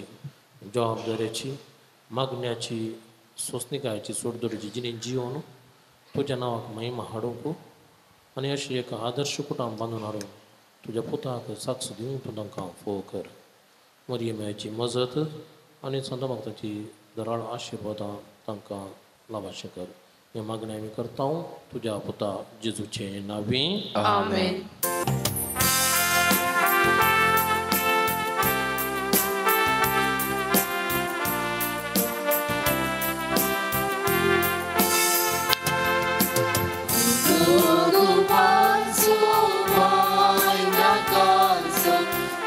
जबाबदाऱ्याची, मागण्याची, सोसणिकायाची सोडदोडीची जिणेन जियोन तुज्या नांवाक महिमा हाडूंक आनी अशी एक आदर्श कुटुंब बांदून हाडून तुज्या पुताक साक्ष दिवंक तूं तांकां फोव कर. मरियमाची मजत आनी संत भक्ताची दराळ आशिर्वादां तांकां लाभाशें कर. हे मागणी आमी करता तुज्या पुता जेजूचे नांवी. आमेन.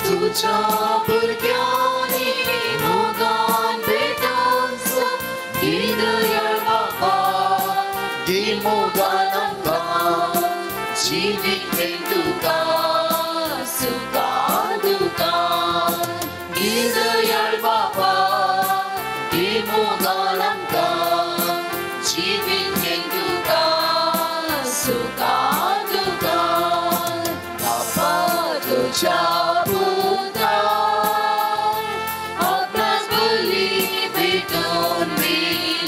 तुझ्या भुरग्यांनी मोगान भेटांचो दयाळ बाबा दी मोगान आमकां जिवीत तुका सुखा दुखान दयाळ बाबा दी मोगान आमकां जिवीत तुका सुखा दुखान बाबा तुझ्या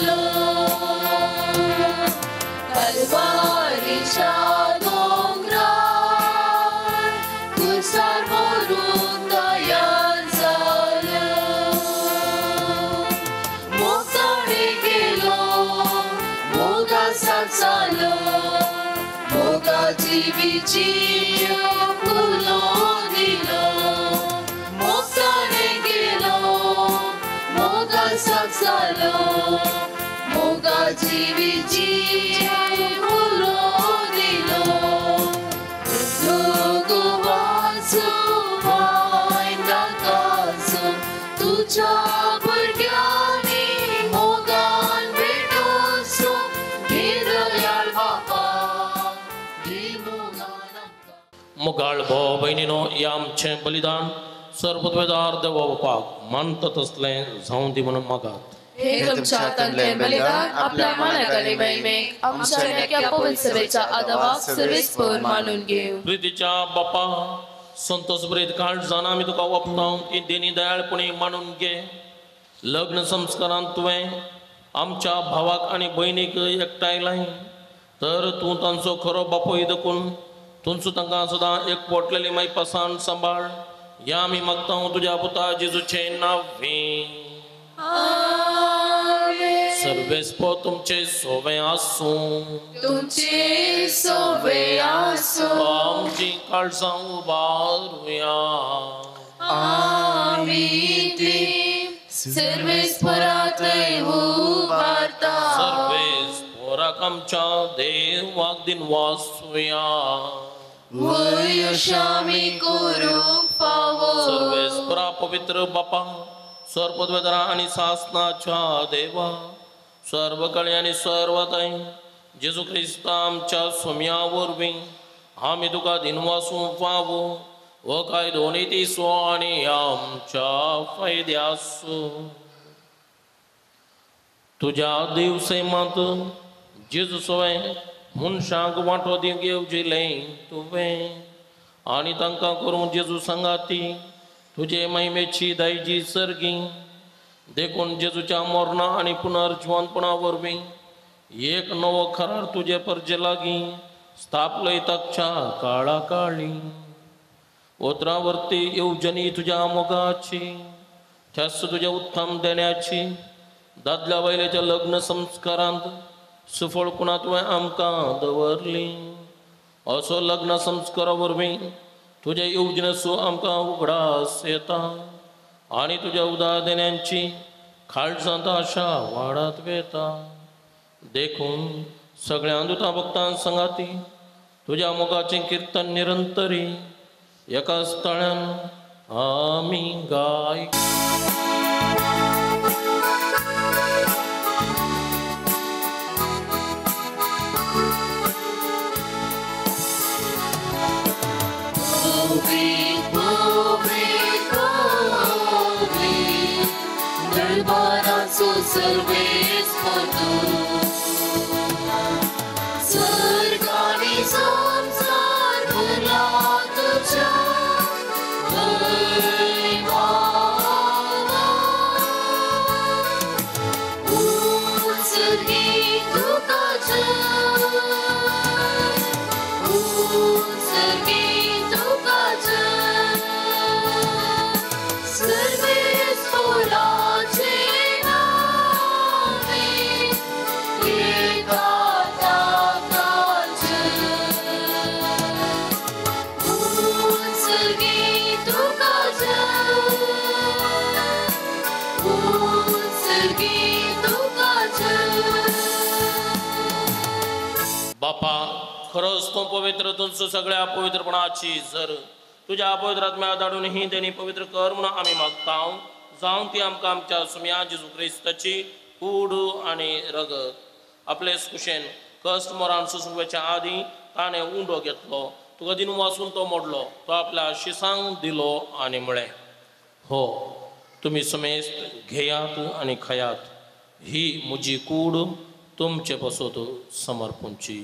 Lord. जिवीची फुलो दिलो मोगाने गेलो मोगा सागलो मोगा जिवीची फुलो दिलो लोगो वाचो वायना काचो तुझ्या भुरग्यांनी मोगान भेटोसो घे दयाळ बापा मुगाळ भाव बहिणीनो या आमचे बलिदान सर्वद्वेदार देवा बापाक मानतात असले जाऊन दी म्हणून मागात हे तुमच्या हातांतले बलिदान आपल्या मनाक आनी महिमेक आमच्या नेक्या पवित्र सभेच्या आदवाक सर्वेस्पर मानून घेऊ. प्रितीच्या बापा संतोष बरेत काळ जाण आमी तुका वपताव ती देणी दयाळपणी मानून घे. लग्न संस्कारांत तुवें आमच्या भावाक आनी भयणीक एकठांयलाय तर तूं तांचो खरो बापोय देखून तुमचो तांकां सदां एकवटलेली माई पासान सांबाळ या आमी मागता तुज्या पुता जेजूचे नांवे. सर्वेस्पर तुमचे सोवे आसूं तुमचे सोवे आसूं आमची काळजां उबारुया. आमी ती सर्वेस्परांतय उबारता सर्वेस्पराक आमच्या देवाक दिन वासुया. वयश आमी करूंक फावो सर्वेस्परा पवित्र बापा सर्वद्वेदरा आणि सासनाच्या देवा सर्वकाळी आणि सर्वताय जेजू ख्रिस्त आमच्या सोम्या वरवीं आमी तुका दिनवासूं फावो व काय दोनी तिसो आणि आमच्या फायद्यासो. तुझ्या दिवसेमात जेजू सोय मनशांक वांटो घेवजिले तुवें आनी तांकां करून जेजू सांगाती तुझे महिमेची दायजी सर्गी देखून जेजूच्या मरणा आणि पुनर्जीवनपणा वरवीं एक नवो खरार तुझे परजे लागीं स्थापलय ताकच्या काळा काळी. ओतरावरती येवजनी तुझ्या मोगाची ठ्यास तुझ्या उत्तम देण्याची दादल्या बायलेच्या लग्न संस्कारांत सुफळपणा तुवें आमकां दवरली. असो लग्न संस्कारा वरवीं तुझ्या येवजणेचो आमकां उगडास येता आनी तुज्या उदार देण्यांची खाळजांत आशा वाडत वेता. देखून सगळ्या दुता भक्तां संगाती तुज्या मोगाचें किर्तन निरंतरी एका स्थळान आमी गाय. दरबाराचो सर्वेस्पर स्वर्ग आनी संसार भरला तुज्या उत्सर्गी तुका उत्सर्गी तुका सर्वेस्पराचे नावे एका ताकाचे उत्सर्गी तुका उत्सर्गी तुका. बापा खरोच तो पवित्र तुमचो सगळ्या पवित्रपणाची जर तुझ्या अपवित्र आत्म्या धाडून ही देणी पवित्र कर म्हणून आम्ही मागता जाऊन ती आमकां आमच्या सुम्या जेजू क्रिस्ताची कूड आणि रगत आपले कुशेन कस्ट मोरान सुसुंगेच्या आदी ताणें उंडो घेतलो तुका दिन वाचून तो मोडलो तो आपल्या शिसांक दिलो आणि म्हळें हो तुम्ही समेस्त घेयात आणि खयात ही म्हजी कूड तुमचे पसोत समर्पूंची.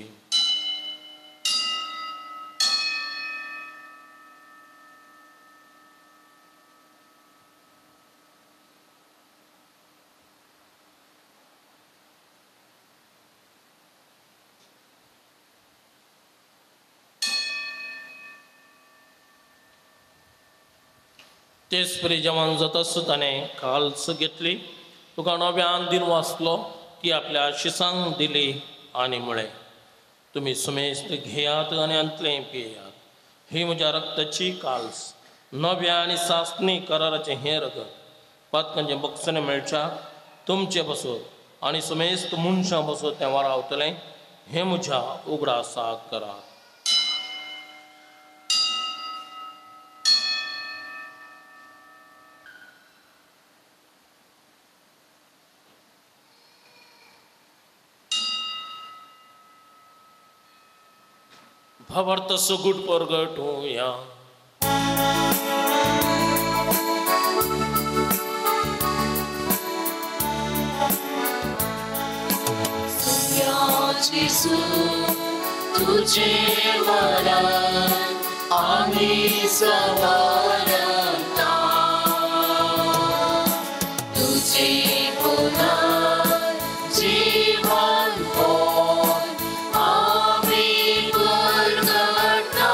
तेच परी जेवण जाताच ताणें काल्स घेतली तुका नव्यान दिन वाचलो ती आपल्या शिसांक दिली आणि म्हळें तुम्ही सुमेस्त घेयात आणि अंतलें पियेयात ही म्हज्या रक्ताची काल्स नव्या आनी सासणी कराराचें हें रगत पातकांचें बक्षणें मेळच्या तुमचे बसत आनी सुमेस्त मनशां बसत तें वरावतलें हें म्हज्या उगडासाक करात. भावार्थ सुगूट परगटूया. जिसू तुझे वरण आम्ही सवारता तुझे पुनः जीवन होय आम्ही परगटता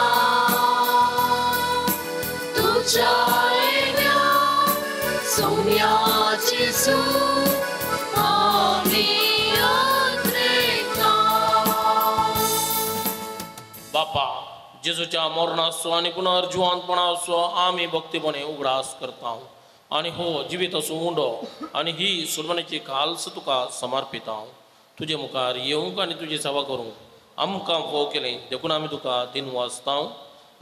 तुझ्या येण्या सौम्या जिसू बापा जेजूच्या मरणाचो आनी पुनर्जिवंतपणाचो आमी भक्तीपणे उगडास करता आनी हो जिवीत असो उंडो आनी ही सुलमणेची खाल्स तुका समर्पित हांव. तुजे मुखार येवंक आनी तुजी सेवा करूंक आमकां फोव केलें देखून आमी तुका दिन वाचता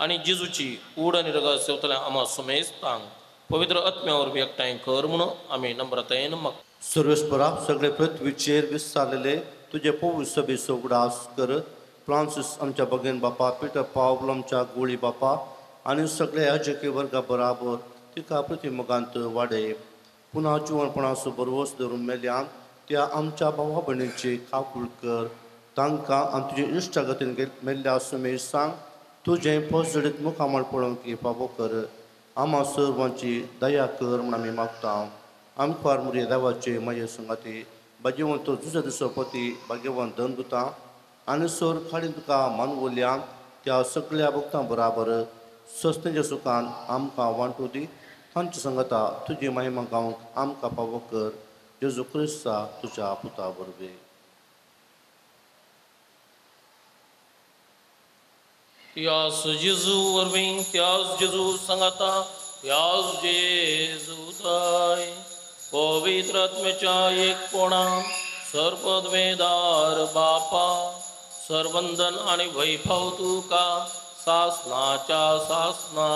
आनी जेजूची कूड आनी रगत सेवतलें आमा सुमेस्तांक पवित्र आत्म्या वरवीं एकठांय कर म्हणून आमी नम्रतायेन मागता. सर्वेस्परा सगळे पृथ्वीचेर विस्तारलेले तुझे पवित्र सभेचो उगडास कर. फ्रांसीस आमच्या भगेन बापा पिटर पावलो आमच्या गोळी बापा आनी सगळे याजकी वर्गा बराबर तिका प्रतिमुखांत वाडय. पुन्हा जिवनपणाचो बरोवस धरून मेल्यान त्या आमच्या भावा भयणीची काकूळ कर. तांकां आनी तुजे इश्टागतीन मेल्ल्या सुमेश सांग तुजें पोसडीत मुखामळ पळोवंक फावो कर. आम्हा सर्वांची दया कर म्हूण आमी मागता. आमकां मुरे देवाचे माये संगाती भाग्यवंत तुजो दिसोपती भाग्यवंत दनदुतां आनी सोर खाडीन तुका मानवल्यान त्या सगळ्या भक्तां बराबर सस्तेच्या सुखान आमकां वांटू दी. तांची संगता तुजी महिमा गावंक आमकां फावो कर. जेजू क्रिस्ता तुज्या पुता वरवीं. त्यास जेजू वरवीं त्यास जेजू संगता त्यास जेजू दाय पवित्र आत्म्याच्या एकपणान सर्पद्वेदार बापा सरबंधन आणि वैभव तुका सासनाच्या सासना.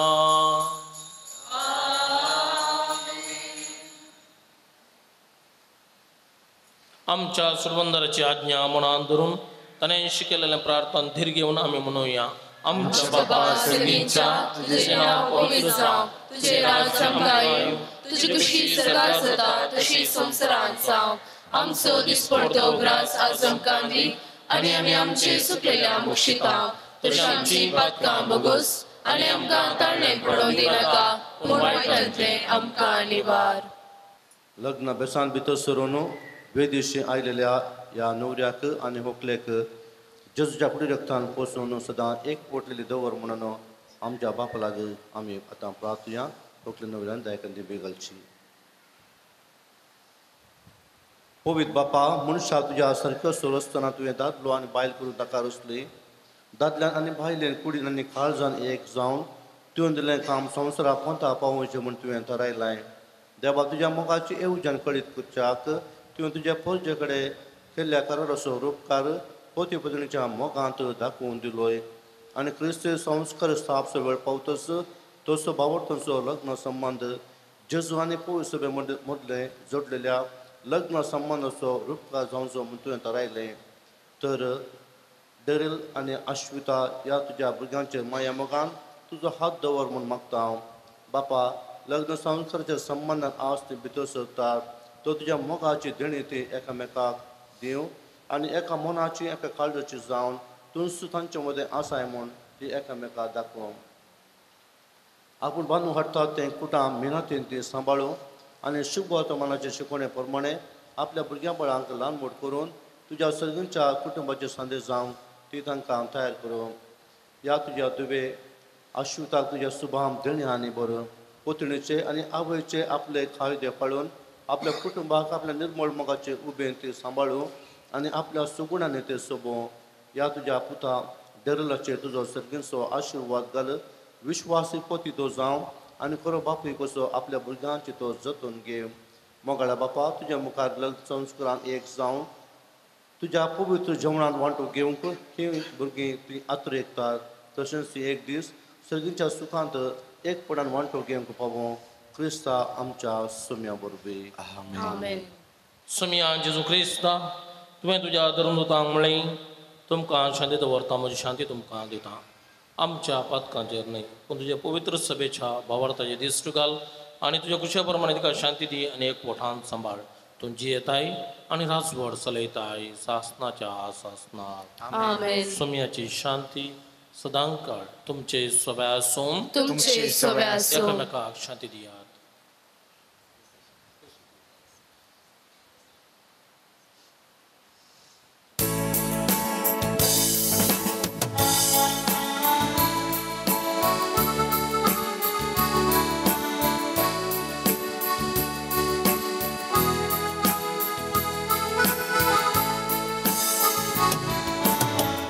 आमच्या सुरबंदराची आज्ञा मनान धरून ताणें शिकयलेलें प्रार्थना धीर घेवन आमी म्हणुया. आमच्या बापा सगळींच्या तुझे नाव पवित्र जावं तुझे राज्य आमकां येवं तुजी कशी सरकार जाता तशी संवसारांत जावं. आमचो दिसपडटो तो ग्रास आज आमकां दी आनी आमी आमचे सुटलेल्या मुक्षिता तशी आमची पातकां बगूस आनी आमकां ताळणें पडोवंक दिनाका पूण वायटांतलें आमकां निवार. लग्न बेसान भितर सरून वेदिशी आयलेल्या ह्या न्हवऱ्याक आनी व्हंकलेक जेजूच्या कुडी रक्तान पोसून सदां एक पोटलेली दवर म्हणून आमच्या बापा लागीं आमी आतां प्रार्थया. व्हंकले न्हवऱ्यान दायकंदी बेगलची. पवित्र बापा मनशाक तुज्या सारक्यो सोर आसतना तुवें दादलो आनी बायल करून ताका रचली. दादल्यान आनी बायलेन कुडीन आनी काळजान एक जावन तुवें दिलें काम संवसाराक कोंता पावोवचें म्हूण तुवें थारायलां. देवा तुज्या मोगाची येवजण कळीत करच्याक तुवें तुज्या फौजे कडेन केल्ल्या कराराचो उपकार पोती पत्नीच्या मोगांत दाखोवन दिलोय आनी क्रिस्ती संस्कार स्थापचो वेळ पावतच तसो भावार्थांचो लग्न संबंद जेजू आनी पवित्र सभे मदले जोडलेल्या लग्न संबंदाचो रूपकार जावचो म्हूण तुवें थारायलें. तर डेरिल आनी अश्विता ह्या तुज्या भुरग्यांचेर माया मोगान तुजो हात दवर म्हूण मागता हांव. बापा लग्न संस्काराच्या संबंदान आज ती भितर सरतात तो तुज्या मोगाची देणी ती एकामेकाक दिवं आनी एका मनाची एका काळजाची जावन तुज तांचे मदें आसाय म्हूण ती एकामेकाक दाखोवं. आपूण बांदून हाडटात तें कुटाम मेहनतीन ती सांबाळूं आनी शुभ वर्तमानाचे शिकवणे प्रमाणे आपल्या भुरग्यां बळांक ल्हान मोठ करून तुज्या सगळ्यांच्या कुटुंबाचे संदेश जावंक ती तांकां तयार करूं. ह्या तुज्या दुवे अश्विताक तुज्या शुभाम देणी आनी बरो पोतणीचे आनी आवयचे आपले कायदे पाळून आपल्या कुटुंबाक आपल्या निर्मळ मोगाचे उबेन ती सांबाळूं आनी आपल्या सुगुणांनी ते सोबोवं. या तुझ्या पुता डेरलाचेर तुजो सर्गींचो आशिर्वाद घाल विश्वासी पोती तो जावं आनी खरो बापूय कसो आपल्या भुरग्यांची तो जतन घे मोगाळ्या बापा तुज्या मुखार लग्न संस्कारान एक जावं तुज्या पवित्र जेवणांत वांटो घेवंक ही भुरगीं तुवें आतुरतात तशेंच एक दीस सर्गींच्या सुखांत एकपणान वांटो घेवंक पावो क्रिस्ता आमच्या सुम्या बरोबर आमेन. सुम्या जेजू क्रिस्ता तुवें तुज्या धर्मदूतांक म्हळें तुमकां शांती दवरता म्हजी शांती तुमकां दिता. आमच्या पातकांचेर न्हय पूण तुज्या पवित्र सभेच्या भावार्थाचे दिश्ट घाल आनी तुज्या कुशा प्रमाणे तिका शांती दी आनी एकवटान सांबाळ. तूं जियेताय आनी राजवड चलयताय सासनाच्या आसासनात. आमेन. सुम्याची शांती सदां काळ तुमचे सोब्या आसूं तुमचे सोबे आसूं. एकामेकाक शांती दियात.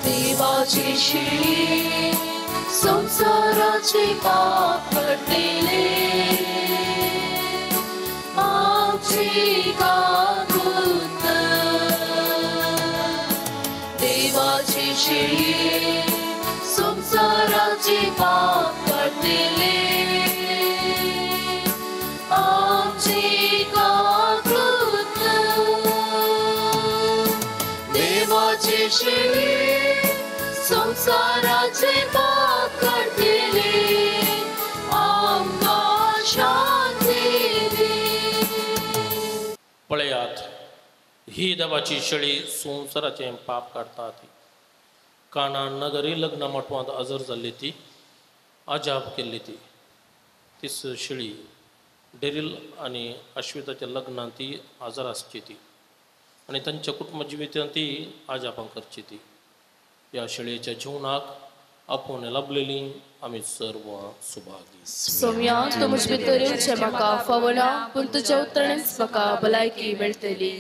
देवाची शिळी संसाराचे पाप कटले आमची काकूत देवाची शिळी संसाराचे पाप कटले आमची काकूत देवाची शिळी संसाराचे पाप काढले आमकां शांती दी. पळयात ही देवाची शेळी संवसाराचें पाप काडटा ती. कानान नगरी लग्न मटवांत हजर जाल्ली ती अजाप केल्ली तीच शेळी डेरिल आनी अश्विताच्या लग्नांत ती हजर आसची ती आनी तांच्या कुटुंब जिवितांत ती अजापां करची ती. या शेळयेच्या जीवनाक आपूण लाभलेली आमी सर्व सुभागी. सोम्या तूं म्हजे भितर येवचें म्हाका फावना पूण तुज्या उतरणेच म्हाका भलायकी मेळटली.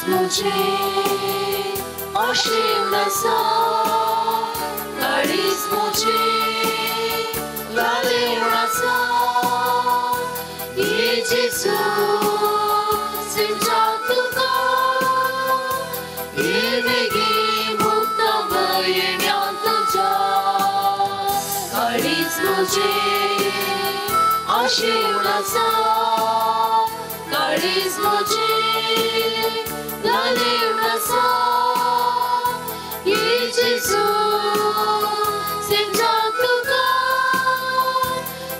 मुझे अशीम नसा काळीज मुझे लाले नसा ये जेसू सिंचा तुका ये वेगी मुक्ता भयण्या तुझा काळीज मुझे अशीम नसा काळीज मुझे लाले नसा ये जेसू सिंचा तुका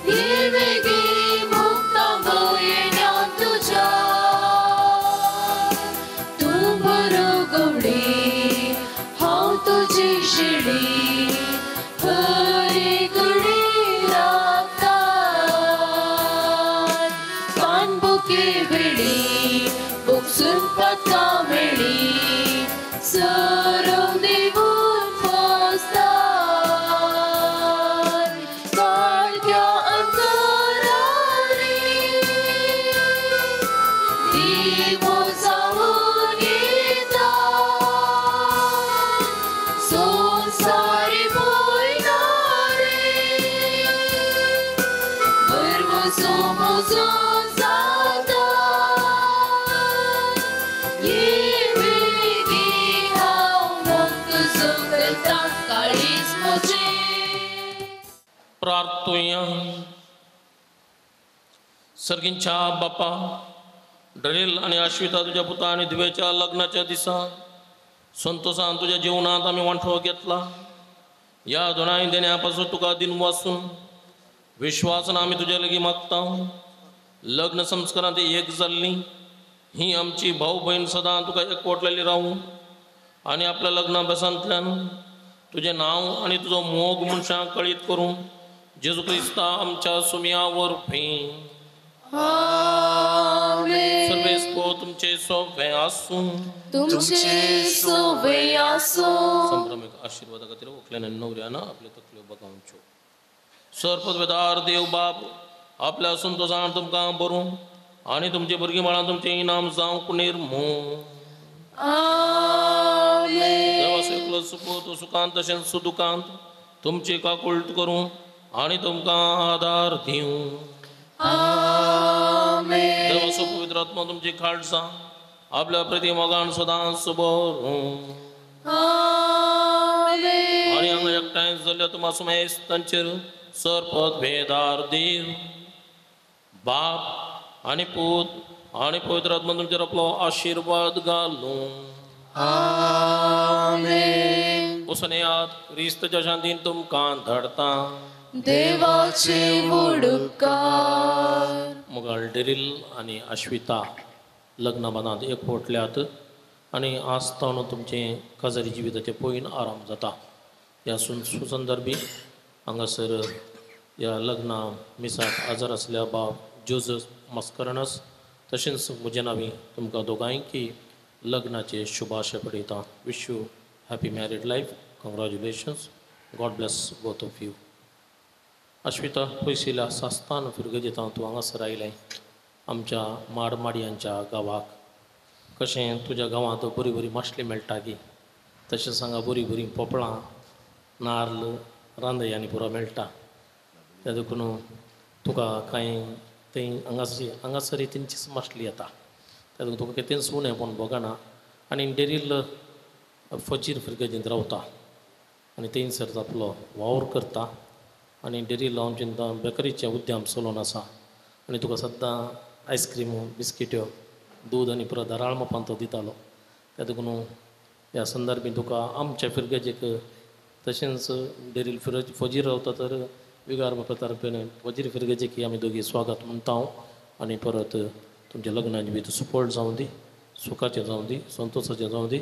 ये वेगी मुक्ता भयण्या तुझा तूं बरो गवडी हांव तुजी शिडी हरी घडी रावता कान बुके वेडी बुकसून पत्ता मेळी सरव देवून पोसता काळक्या अंतरारी दिवो जाऊन येता संसारी भोयनारे गर्व समजून जाता प्रार्थुया. सर्गींच्या बापा डरेल आनी अश्विता तुझ्या पुता आनी दिवेच्या लग्नाच्या दिसा संतोषान तुझ्या जीवनांत आमी वांटो घेतला. या दोनाय देण्या पासून तुका दिन वाचून विश्वासान आमी तुज्या लागीं मागता. लग्न संस्कारांत एक जाल्ली ही आमची भाऊ बहीण सदां तुका एकवटलेली रावूं आनी आपल्या लग्नाभ्यासांतल्यान तुजें नांव आनी तुजो मोग मनशांक कळीत करूं जेजू क्रिस्ता आमच्या सुम्या वरवीं आमेन. सर्वेस्पो तुमचे सोवे आसूं. तुमचे सोवे आसूं. संभ्रमिक आशीर्वाद खातीर व्हंकल्यान नवऱ्यानं आपले तकल्यो बगावच्यो. सरपदवेदार देव बाब आपल्या संतोषान तुमकां भरून आनी तुमचे भुरगीं बाळां तुमचें इनाम जावंक निर्मूळ. देवा सकलो सुपूत सुखांत तशेंच सुदुखांत तुमची काकुळट करूं आनी तुमकां आदार दिवं. देवा सो पवित्र आत्मा तुमची खालसां आपल्या प्रतिमोगान सदांच भरून आनी हांगा एकठांय जाल्ल्या तुमा सुमेस्त तांचेर सरपद भेदार देव बाप आनी पूत आनी पवित्र आत्मा तुमचेर आपलो आशीर्वाद घालूं. उसन्यात क्रिस्ताच्या शांतीन तुमकां धाडटा. देवाचे वडकार. मुगाल डेरिल आनी अश्विता लग्न बांदांत एकवटल्यात आनी आसतावन तुमचे काजारी जिविताचे पयन आराम जाता. ह्या सुसंदर्भी हांगासर ह्या लग्ना मिसाक आजार आसल्या बाब जोजफ मस्करनस तशेंच म्हजे नांवी तुमकां दोगांयकी लग्नाचे शुभाशय पळयता. Wish you happy married life. Congratulations. God bless both of you. अश्विता पयसिल्या सास्तान फिरगे दिता तूं हांगासर आयलें आमच्या माडमाडयांच्या गांवाक. कशें तुज्या गांवांत बरी बरी माशली मेळटा गी तशेंच हांगा बरी बरी पोपळां नाल्ल रांदय आनी पुरो मेळटा. त्या देखून तुका कांय थंय हांगासर तेंचीच माशली येता. त्या देखून तुका कितेंच उणें पूण भोगना. आनी डेरील फजीर फिरगेजींत रावता आनी थंयसर आपलो वावर करता. आनी डेरील आमचे बेकरीचें उद्यम चलोवन आसा आनी तुका सद्दां आयस्क्रीमू बिस्किट्यो दूद आनी पुरो धाराळ मोपान तो दितालो. त्या देखून ह्या संदर्भी तुका आमच्या फिरगेजेक तशेंच डेरील फजीर रावता तर विगार प्रतारपेन फजीर फिरगेजेक आमी दोगी स्वागत म्हणटा. आनी परत तुमच्या लग्नाची भितर सुपळ जावं दी, सुखाचें जावं दी, संतोशाचें जावं दी.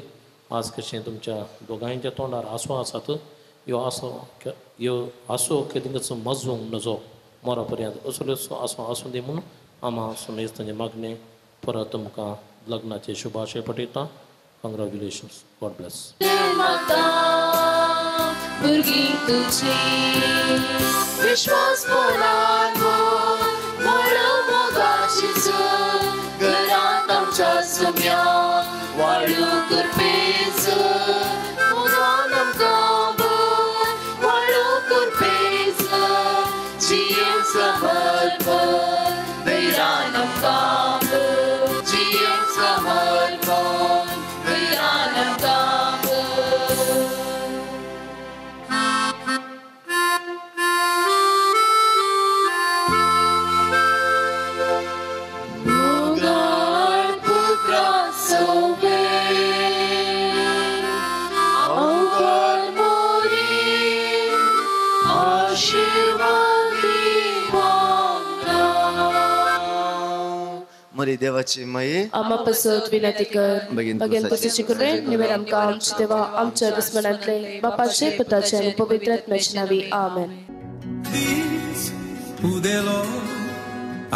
आज कशें तुमच्या दोगांयच्या तोंडार आसो आसात ह्यो आसो केदींच मजूंक नजो मोरा पर्यंत असल्यो आसो आसूं दी म्हूण आमा सुमेस्तांचें मागणें परत तुमकां लग्नाचे शुभाशय पठयता. कॉंग्रॅच्युलेशन्स. God bless. भुरगीं तुजी विश्वास पोलांगो मोडो मोगाची चूक घरांत आमच्या सुम्या वाडू करपेच मोगान आमकां बूक वाडू करपेच जियेन समर्पण वैरान आमकां बूक जियेन समर्पण वैरान आमकां बूक. मरी देवाची माई आम्हा पसत विनंती कर बगेन पसची करे निवेर आमकां आमचे देवा आमच्या दुस्मनांतले बापाचे पुताचे आनी पवित्र आत्म्याचे नावी आमेन. उदेलो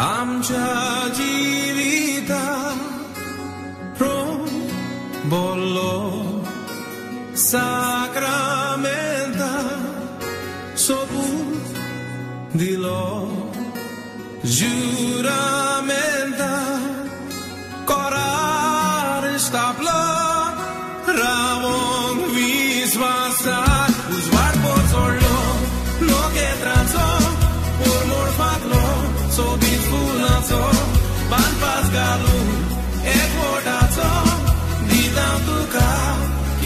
आमच्या जिविता बोल्लो साक्रामेंता सोपूत दिलो juramenta corar stapla ramon visvasat uzvar pozorlo no que transo por morfaglo so disfulazo ban pasgalu ekvodazo didam tuka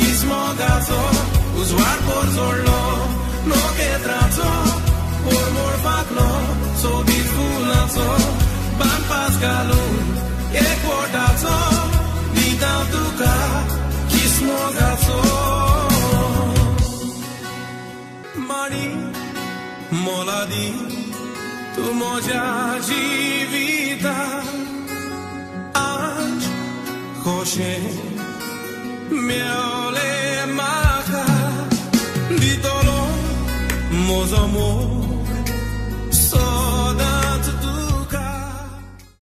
ismogazo uzvar pozorlo no que transo por morfaglo so disfulazo ban pasgalu ekvodazo didam tuka ismogazo mani moladi tu moja jivita aj khoshe meole maka ditolo mozomo